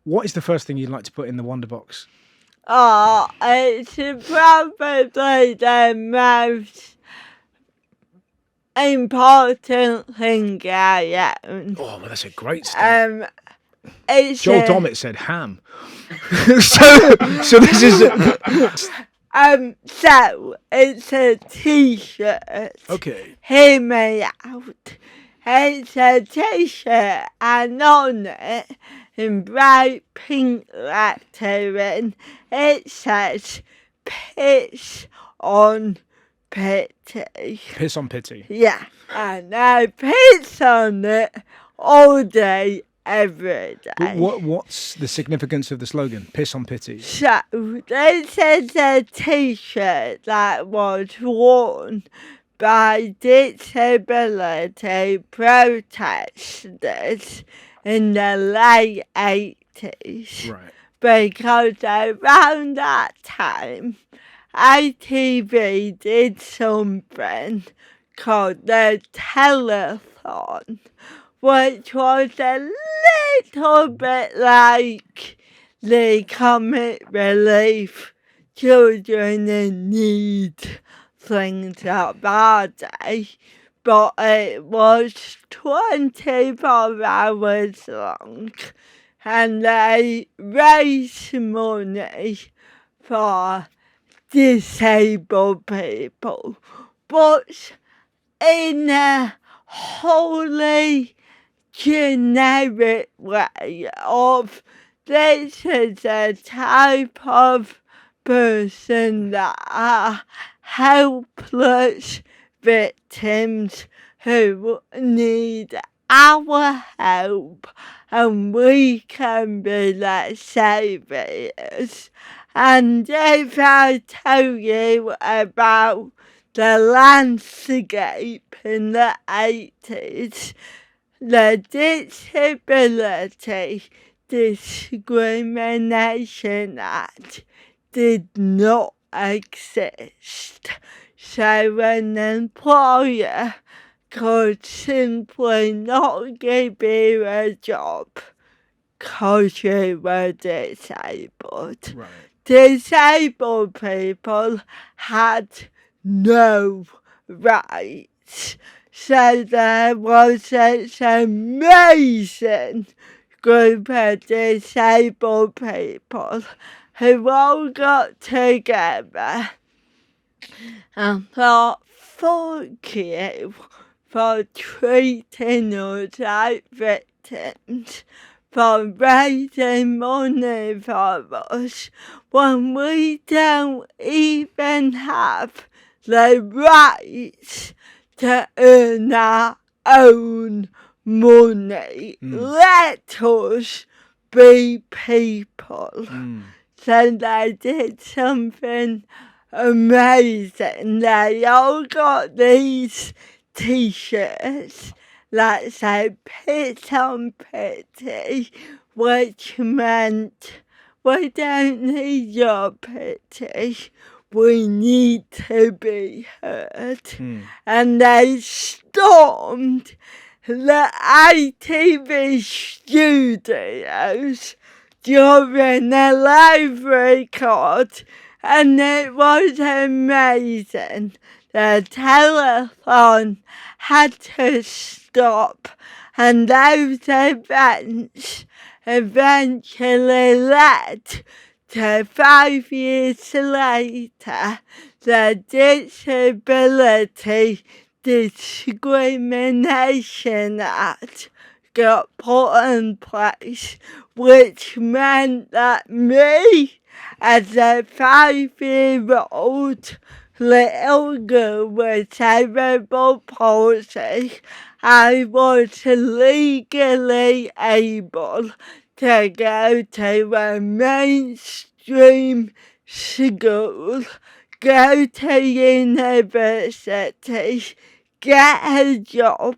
What is the first thing you'd like to put in the Wonderbox? Oh, it's probably the most important thing I own. Oh, well, that's a great start. It's Joel Dommett said ham. so this is... So it's a t-shirt. Okay. Hear me out. It's a t-shirt and on it, in bright pink lettering, it says piss on pity. Piss on pity. Yeah, and I piss on it all day, every day. But what's the significance of the slogan? Piss on pity. So, this is a t-shirt that was worn by disability protesters in the late 80s. Right. Because around that time, ITV did something called the telethon, which was a little bit like the comic relief children in need things up our day, but it was 24 hours long, and they raised money for disabled people, but in a wholly generic way of this is a type of person that are helpless victims who need our help, and we can be their saviours. And if I tell you about the landscape in the 80s, the Disability Discrimination Act did not exist. So an employer could simply not give you a job because you were disabled. Right. Disabled people had no rights. So there was this amazing group of disabled people who all got together and thought, fuck you for treating us like victims, for raising money for us when we don't even have the rights to earn our own money. Let us be people. So they did something amazing. They all got these t-shirts that say piss on pity, which meant we don't need your pity, we need to be heard. And they stormed the ITV studios during a live record, and it was amazing. The telethon had to stop, and those events eventually led to 5 years later the Disability Discrimination Act got put in place, which meant that me, as a 5-year-old little girl with cerebral palsy, I was legally able to go to a mainstream school, go to university, get a job,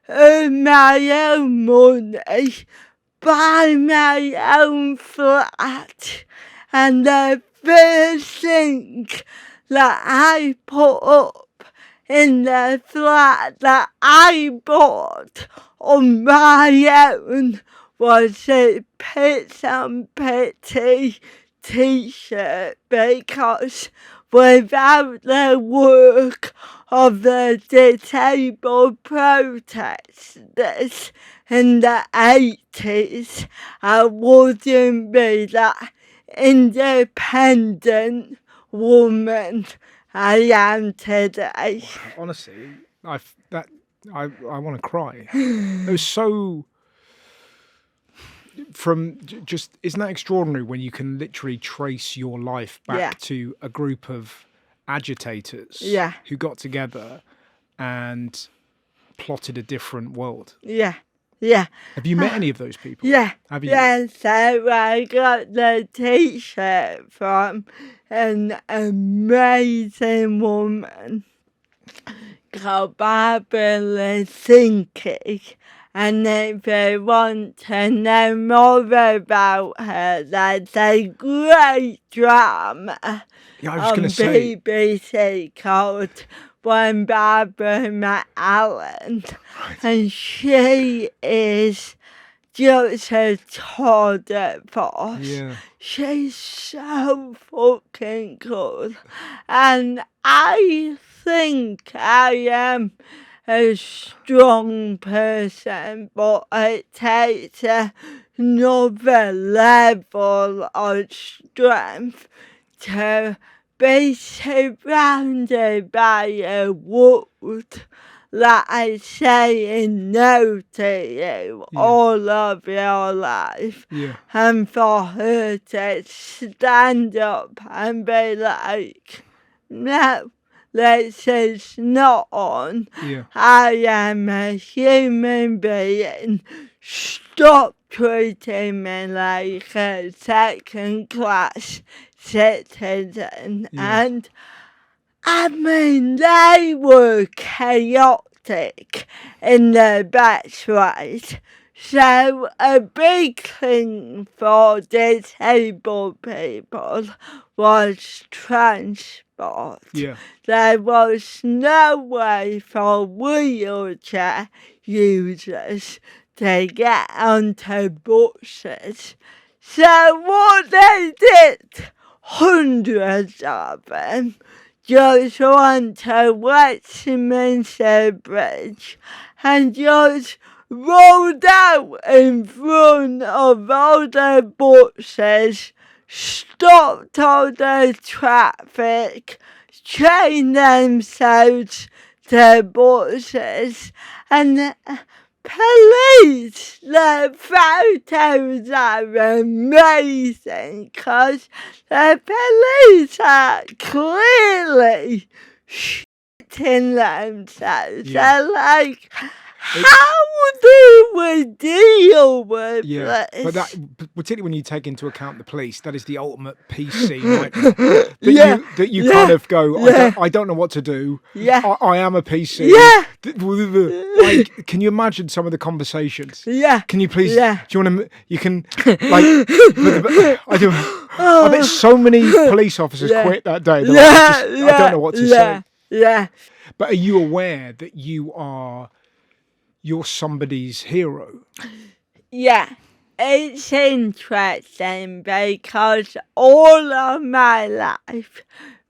earn my own money, buy my own flat, and the first thing that I put up in the flat that I bought on my own was a Piss and Pity t-shirt because without the work of the disabled protesters in the 80s, I wouldn't be that independent woman I am today. Honestly, I want to cry. It was so just isn't that extraordinary when you can literally trace your life back to a group of agitators who got together and plotted a different world. Yeah. Have you met any of those people? Yeah. Have you? Yeah, so I got the t-shirt from an amazing woman called Barbara Lisinski. And if you want to know more about her, there's a great drama on BBC called When Barbara Met Alan. And she is just a tour de force. Yeah. She's so fucking cool. And I think I am a strong person, but it takes another level of strength to be surrounded by a world that is saying no to you all of your life. Yeah. And for her to stand up and be like, no, this is not on. Yeah. I am a human being. Stop treating me like a second-class citizen. Yeah. And I mean, they were chaotic in the best ways. So a big thing for disabled people was transport. Yeah. There was no way for wheelchair users to get onto buses. So what they did, hundreds of them, just went to Westminster Bridge and just rolled out in front of all the buses, stopped all the traffic, chained themselves to buses, and the police, the photos are amazing because the police are clearly shitting themselves. Yeah. They're like, how do we deal with this? But that, particularly when you take into account the police, that is the ultimate PC nightmare. That you kind of go, I don't know what to do. Yeah. I am a PC. Yeah. Like, can you imagine some of the conversations? Yeah. Can you please? Yeah. Do you want to? You can like. I do. I bet so many police officers quit that day. I don't know what to say. Yeah. But are you aware that you're somebody's hero? Yeah, it's interesting because all of my life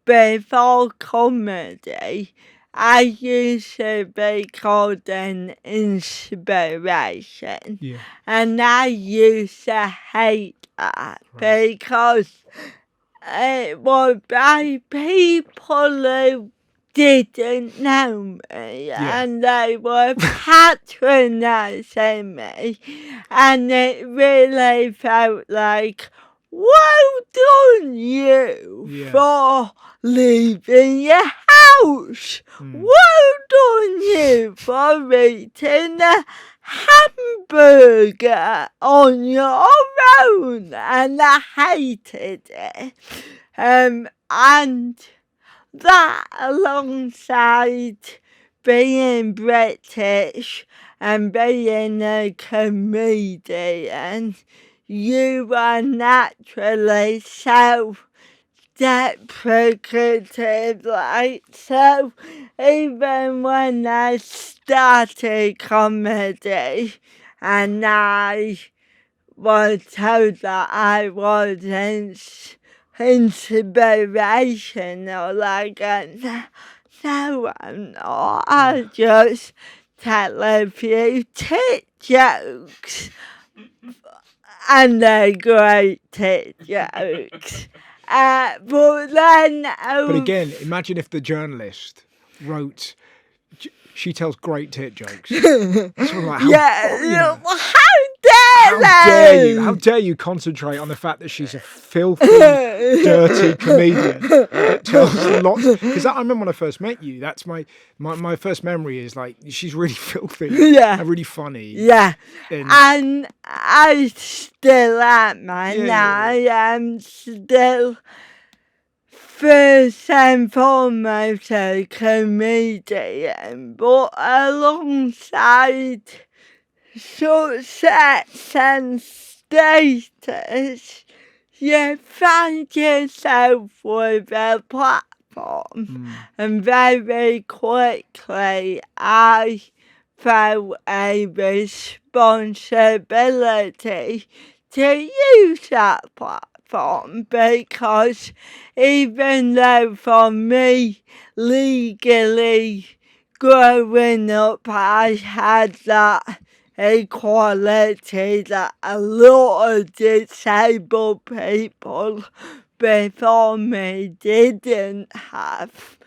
before comedy, I used to be called an inspiration. Yeah. And I used to hate that because it was by people who didn't know me and they were patronizing me, and it really felt like, well done you for leaving your house. Well done you for eating a hamburger on your own. And I hated it. And that, alongside being British and being a comedian, you are naturally so deprecative. Like, so even when I started comedy and I was told that I was inspirational, like, no, I'm not. I just tell a few tit jokes, and they're great tit jokes. But then... But again, imagine if the journalist wrote, she tells great tit jokes. Sort of like, how dare you concentrate on the fact that she's a filthy, dirty comedian that tells lots. Because I remember when I first met you, that's my first memory is like, she's really filthy and really funny. Yeah, and I still am, man. I am still first and foremost a comedian, but alongside success and status, you find yourself with a platform, and very quickly I felt a responsibility to use that platform, because even though for me legally growing up I had that equality that a lot of disabled people before me didn't have,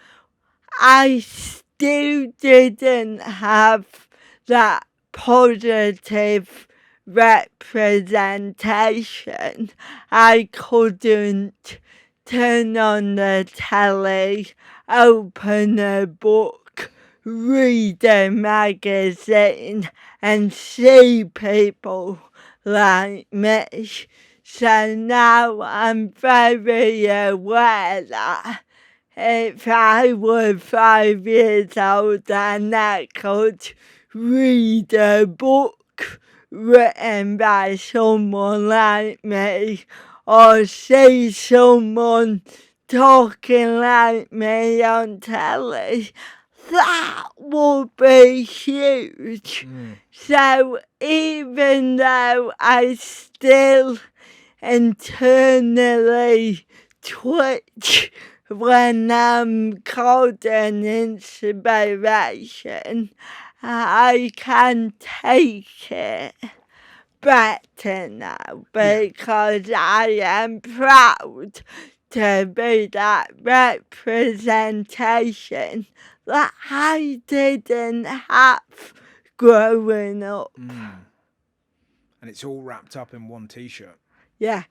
I still didn't have that positive representation. I couldn't turn on the telly, open a book, read a magazine and see people like me. So now I'm very aware that if I were 5 years old and I could read a book written by someone like me, or see someone talking like me on telly, that would be huge. So even though I still internally twitch when I'm called an inspiration, I can take it better now, because I am proud to be that representation that I didn't have growing up. And it's all wrapped up in one t-shirt. Yeah,